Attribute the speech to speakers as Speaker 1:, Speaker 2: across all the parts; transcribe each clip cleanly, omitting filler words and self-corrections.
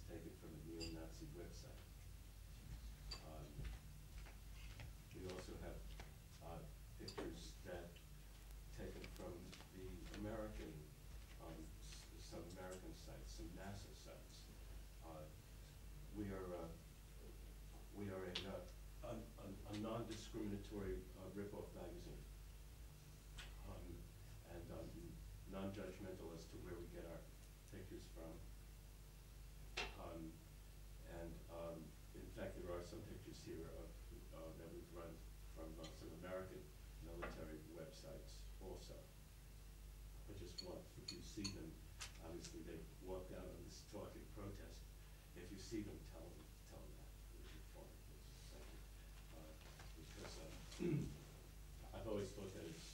Speaker 1: taken from a neo-Nazi website. We also have pictures that taken from the American, some American sites, some NASA sites. We are a non-discriminatory rip-off magazine, and non-judgmental as to where we get our pictures from. In fact, there are some pictures here that we've run from some American military websites also. I just want, if you see them, obviously they walked out on this talking protest. If you see them, tell them that. It would be fun, please. Thank you. Because I've always thought that it's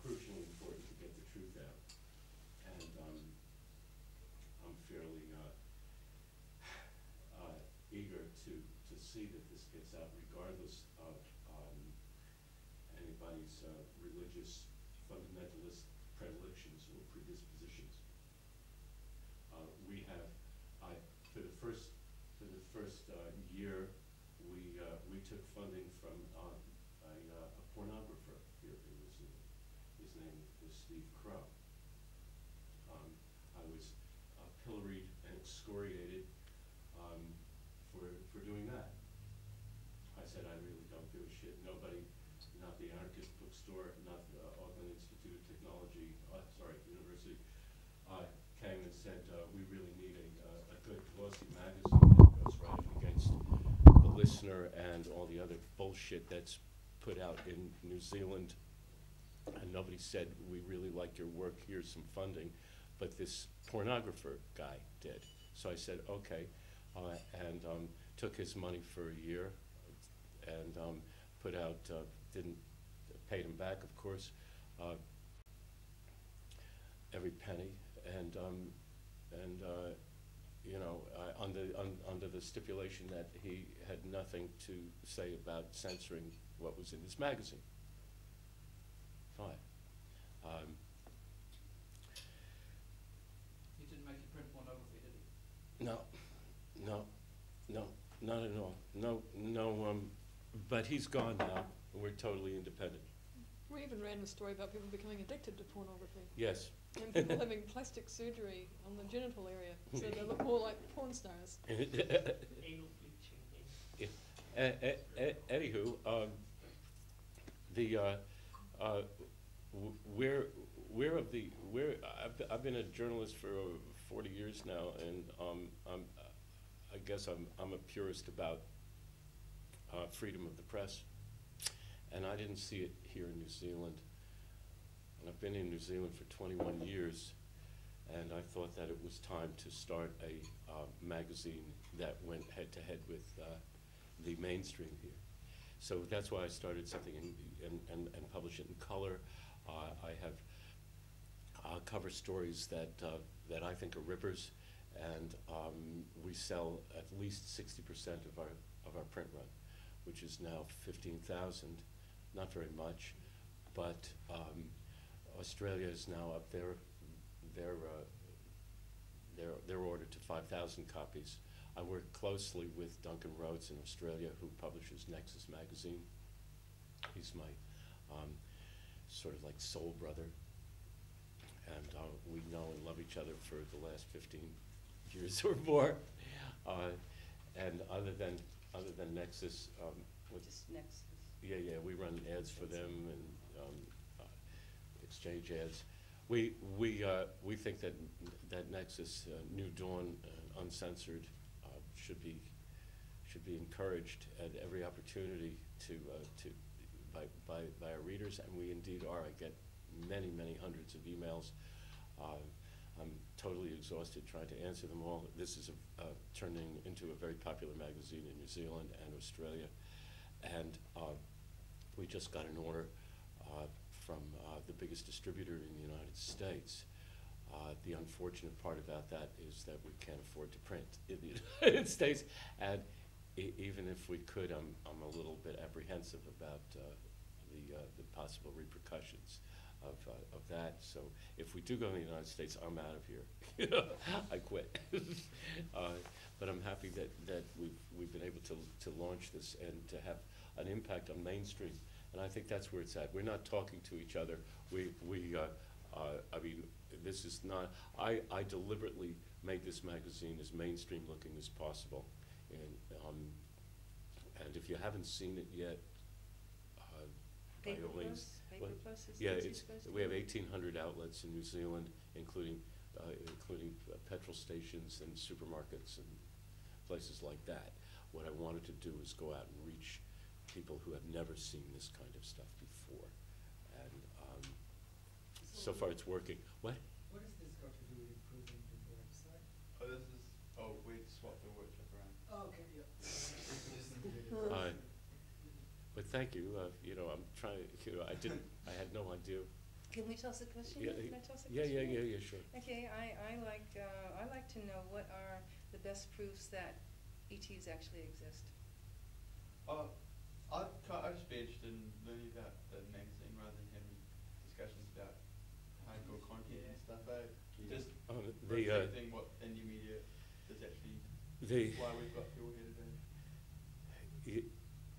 Speaker 1: crucially important to get the truth out, and I'm fairly eager to see that this gets out, regardless of anybody's religious fundamentalist predilections or predispositions. We have, for the first year, we took funding from a pornographer here in New Zealand. His name was Steve Crow. I was pilloried and excoriated for doing that. I said, I really don't give a shit. Nobody, not the Anarchist Bookstore, not the Auckland Institute of Technology, University, came and said, we really need a good glossy magazine that goes right up against the Listener and all the other bullshit that's put out in New Zealand. And nobody said, we really like your work, here's some funding. But this pornographer guy did. So I said, okay, and took his money for a year, and put out, paid him back, of course, every penny, and you know, under the stipulation that he had nothing to say about censoring what was in his magazine. Fine.
Speaker 2: He didn't make you print pornography, did he?
Speaker 1: No, not at all. No, but he's gone now, and we're totally independent.
Speaker 3: We even ran a story about people becoming addicted to pornography.
Speaker 1: Yes.
Speaker 3: And people having plastic surgery on the genital area, so they look more like porn stars.
Speaker 2: Anal bleaching.
Speaker 1: Anywho, I've been a journalist for 40 years now, and I guess I'm a purist about freedom of the press, and I didn't see it here in New Zealand. And I've been in New Zealand for 21 years, and I thought that it was time to start a magazine that went head-to-head with the mainstream here. So that's why I started something and publish it in color. I have cover stories that I think are rippers, and we sell at least 60% of our print run, which is now 15,000. Not very much, but Australia is now up their order to 5,000 copies. I work closely with Duncan Rhodes in Australia, who publishes Nexus magazine. He's my sort of like soul brother, and we know and love each other for the last 15 years or more. And other than Nexus,
Speaker 4: just Nexus.
Speaker 1: Yeah, we run ads for them and exchange ads. We think that Nexus, New Dawn, Uncensored, should be encouraged at every opportunity by our readers, and we indeed are. I get many hundreds of emails. I'm totally exhausted trying to answer them all. This is turning into a very popular magazine in New Zealand and Australia, and we just got an order from the biggest distributor in the United States. The unfortunate part about that is that we can't afford to print in the United States, and even if we could, I'm a little bit apprehensive about the possible repercussions of that. So if we do go to the United States, I'm out of here. I quit. but I'm happy that we've been able to launch this and to have an impact on mainstream. And I think that's where it's at. We're not talking to each other. I mean, this is not, I deliberately made this magazine as mainstream looking as possible. And if you haven't seen it yet, by
Speaker 4: Paper
Speaker 1: all means.
Speaker 4: Plus? Paper Plus is
Speaker 1: Yeah,
Speaker 4: what
Speaker 1: it's,
Speaker 4: supposed to
Speaker 1: we have
Speaker 4: be?
Speaker 1: 1,800 outlets in New Zealand, including petrol stations and supermarkets and places like that. What I wanted to do is go out and reach people who have never seen this kind of stuff before. And so far it's working. What?
Speaker 2: What has this got to do with improving the website?
Speaker 5: We swapped the workshop around.
Speaker 2: Oh, okay, yeah.
Speaker 1: But thank you. You know, I'm trying. You know, I had no idea.
Speaker 4: Can we toss a question?
Speaker 1: Yeah,
Speaker 4: Can I toss a
Speaker 1: yeah,
Speaker 4: question?
Speaker 1: sure.
Speaker 4: Okay, I like to know what are the best proofs that ETs actually exist.
Speaker 5: I'd just be interested in learning about the magazine rather than having discussions about hardcore content and stuff. Just reflecting what Indy Media is actually, why we've got people here today.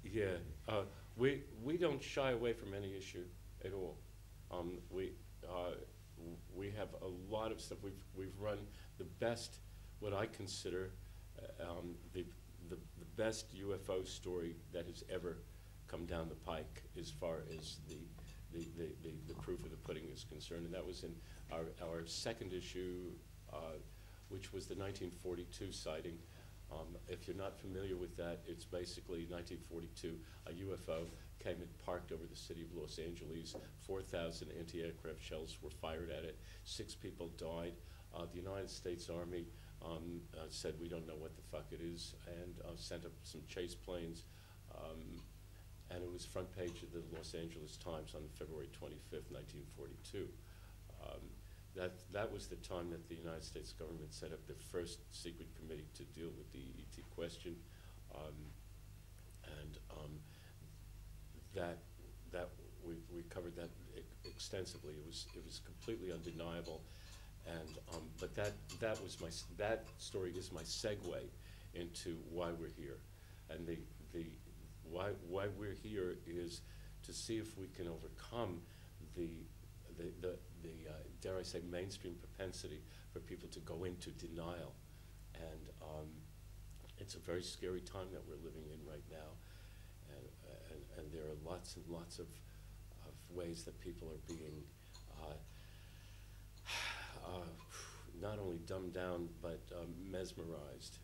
Speaker 1: Yeah, we don't shy away from any issue at all. We have a lot of stuff. We've run the best, what I consider the best UFO story that has ever come down the pike as far as the proof of the pudding is concerned, and that was in our second issue, which was the 1942 sighting. If you're not familiar with that, it's basically 1942, a UFO came and parked over the city of Los Angeles. 4,000 anti-aircraft shells were fired at it. 6 people died. The United States Army said, we don't know what the fuck it is, and sent up some chase planes. And it was front page of the Los Angeles Times on February 25th, 1942. That was the time that the United States government set up the first secret committee to deal with the ET question, that we covered that extensively. It was completely undeniable, and but that story is my segue into why we're here, and why we're here is to see if we can overcome the dare I say, mainstream propensity for people to go into denial. And it's a very scary time that we're living in right now. And there are lots and lots of ways that people are being not only dumbed down, but mesmerized.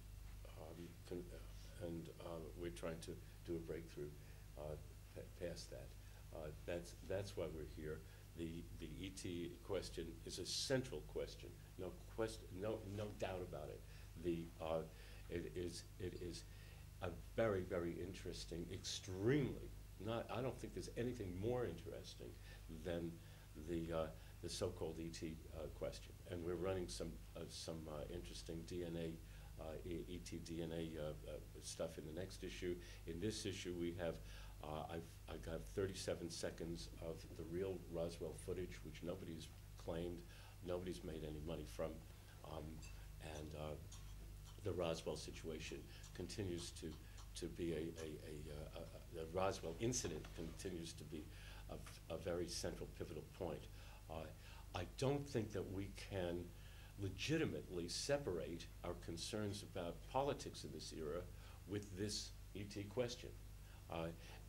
Speaker 1: And we're trying to do a breakthrough past that. That's why we're here. The ET question is a central question. No doubt about it. It is a very, very interesting, extremely. I don't think there's anything more interesting than the so-called ET question. And we're running some interesting DNA. ET DNA stuff in the next issue. In this issue, we have I've got 37 seconds of the real Roswell footage, which nobody's claimed, nobody's made any money from, and the Roswell situation continues to be the Roswell incident continues to be a very central, pivotal point. I don't think that we can legitimately separate our concerns about politics in this era with this ET question.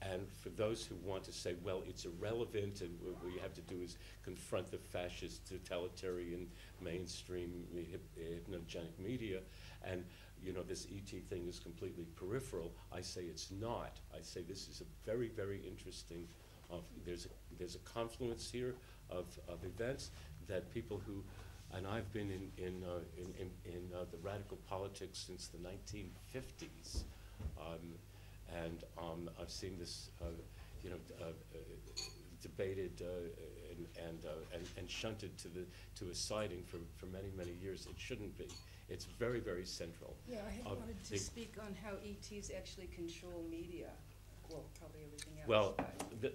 Speaker 1: And for those who want to say, well, it's irrelevant and what we have to do is confront the fascist, totalitarian, mainstream, hypnogenic media, and this ET thing is completely peripheral, I say it's not. I say this is a very, very interesting, there's a confluence here of events that people who, and I've been in the radical politics since the 1950s. And I've seen this, debated and shunted to a siding for many, many years. It shouldn't be. It's very, very central.
Speaker 4: Yeah, I had wanted to speak on how ETs actually control media. Well, probably everything else.
Speaker 1: Well,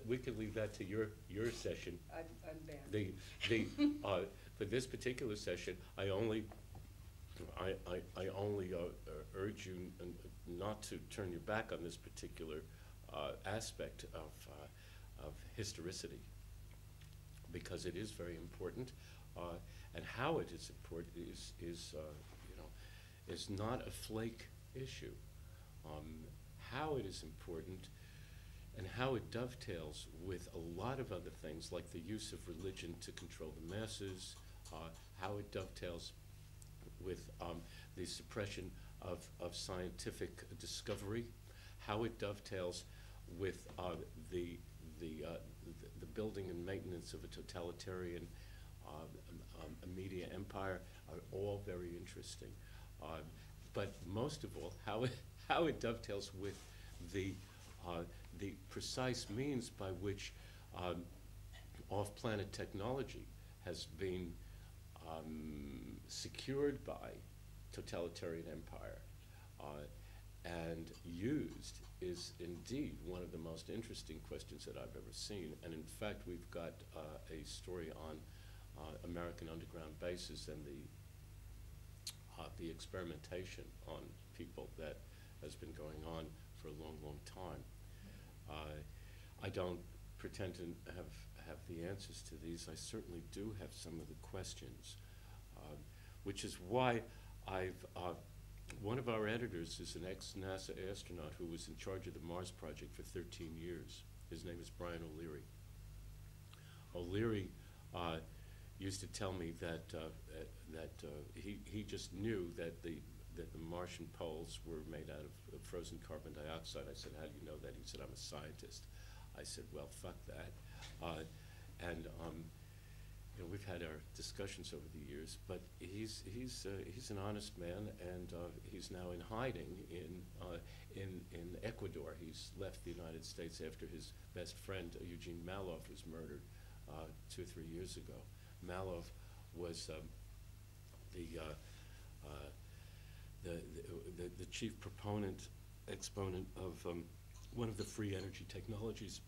Speaker 1: we could leave that to your session.
Speaker 4: I'm banned.
Speaker 1: For this particular session, I I only urge you not to turn your back on this particular aspect of historicity, because it is very important, and how it is important is not a flake issue. How it is important and how it dovetails with a lot of other things, like the use of religion to control the masses, how it dovetails with the suppression of scientific discovery, how it dovetails with the building and maintenance of a totalitarian media empire, are all very interesting. But most of all, how it dovetails with the precise means by which off-planet technology has been secured by totalitarian empire and used is indeed one of the most interesting questions that I've ever seen. And in fact, we've got a story on American underground bases and the experimentation on people that has been going on for a long, long time. I don't pretend to have the answers to these. I certainly do have some of the questions, which is why one of our editors is an ex-NASA astronaut who was in charge of the Mars project for 13 years. His name is Brian O'Leary. O'Leary used to tell me that he just knew that the Martian poles were made out of frozen carbon dioxide. I said, how do you know that? He said, I'm a scientist. I said, well, fuck that. We've had our discussions over the years, but he's an honest man, and he's now in hiding in Ecuador. He's left the United States after his best friend Eugene Maloff was murdered 2 or 3 years ago. Maloff was the chief exponent of one of the free energy technologies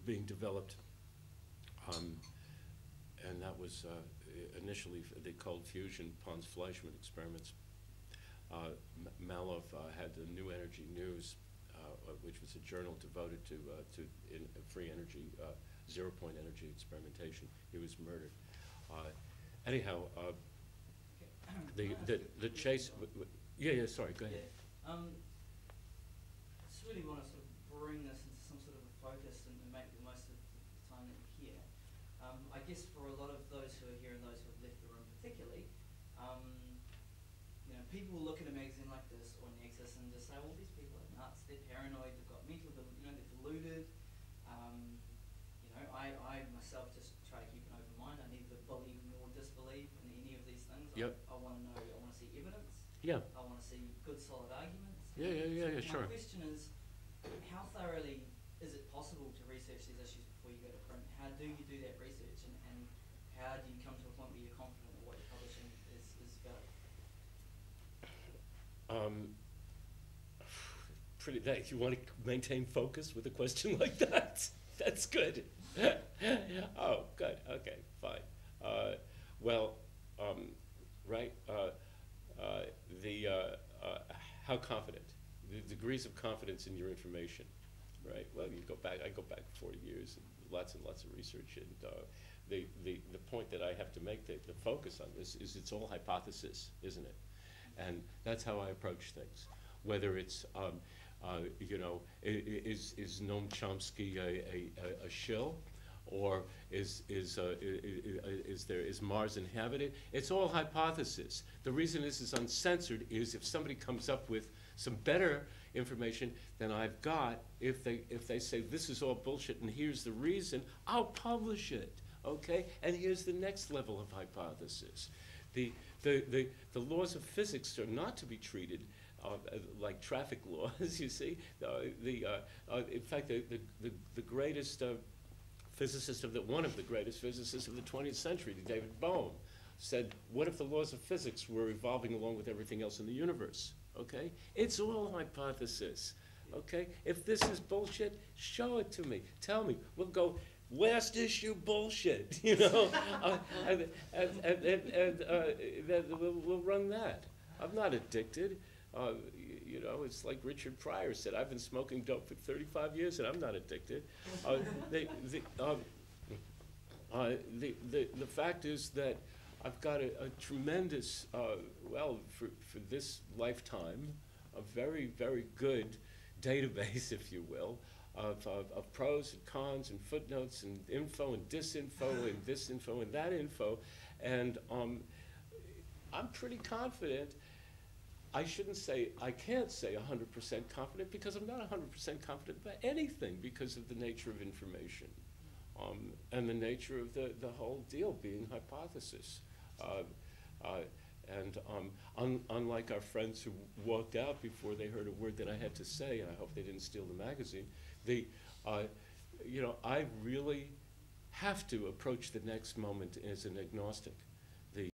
Speaker 1: being developed, and that was initially the cold fusion Pons-Fleischmann experiments. Maloff had the New Energy News, which was a journal devoted to free energy, zero-point energy experimentation. He was murdered. Anyhow, the chase. Yeah. Sorry. Go ahead.
Speaker 6: Yeah. I just really want to sort of bring this into some sort of a focus and make the most of the time that you're here. I guess for a lot of those who are here and those who have left the room particularly, people will look at a magazine like this or Nexus and just say, well, these people are nuts, they're paranoid, they've got mental, they're deluded. I myself just try to keep an open mind. I neither believe nor disbelieve in any of these things.
Speaker 1: Yep.
Speaker 6: I want to know, I want to see evidence.
Speaker 1: Yeah.
Speaker 6: I want to see good solid arguments.
Speaker 1: Yeah, sure.
Speaker 6: My question is, how thoroughly is it possible to research these issues before you go to print? How do you do that research, and how do you come to a point where you're confident that what you're publishing is valid?
Speaker 1: You want to maintain focus with a question like that? That's good. Oh, good. Okay, fine. How confident? The degrees of confidence in your information, right? Well, I go back 40 years, and lots of research, and the point that I have to make, the focus on this, is it's all hypothesis, isn't it? And that's how I approach things. Whether it's, is Noam Chomsky a shill, or is Mars inhabited? It's all hypothesis. The reason this is uncensored is if somebody comes up with some better information than I've got, if they say this is all bullshit and here's the reason, I'll publish it. Okay? And here's the next level of hypothesis. The laws of physics are not to be treated like traffic laws. You see, in fact, the greatest one of the greatest physicists of the 20th century, David Bohm, said, "What if the laws of physics were evolving along with everything else in the universe?" Okay, it's all hypothesis. Okay, if this is bullshit, show it to me. Tell me. We'll go. Last issue bullshit, and we'll run that. I'm not addicted. You know, it's like Richard Pryor said, I've been smoking dope for 35 years and I'm not addicted. The fact is that I've got a tremendous, well, for this lifetime, a very, very good database, if you will, of pros and cons and footnotes and info and disinfo and this info and that info. And I'm pretty confident. I shouldn't say, I can't say 100% confident because I'm not 100% confident about anything because of the nature of information and the nature of the whole deal being hypothesis. Unlike our friends who walked out before they heard a word that I had to say, and I hope they didn't steal the magazine, you know, I really have to approach the next moment as an agnostic.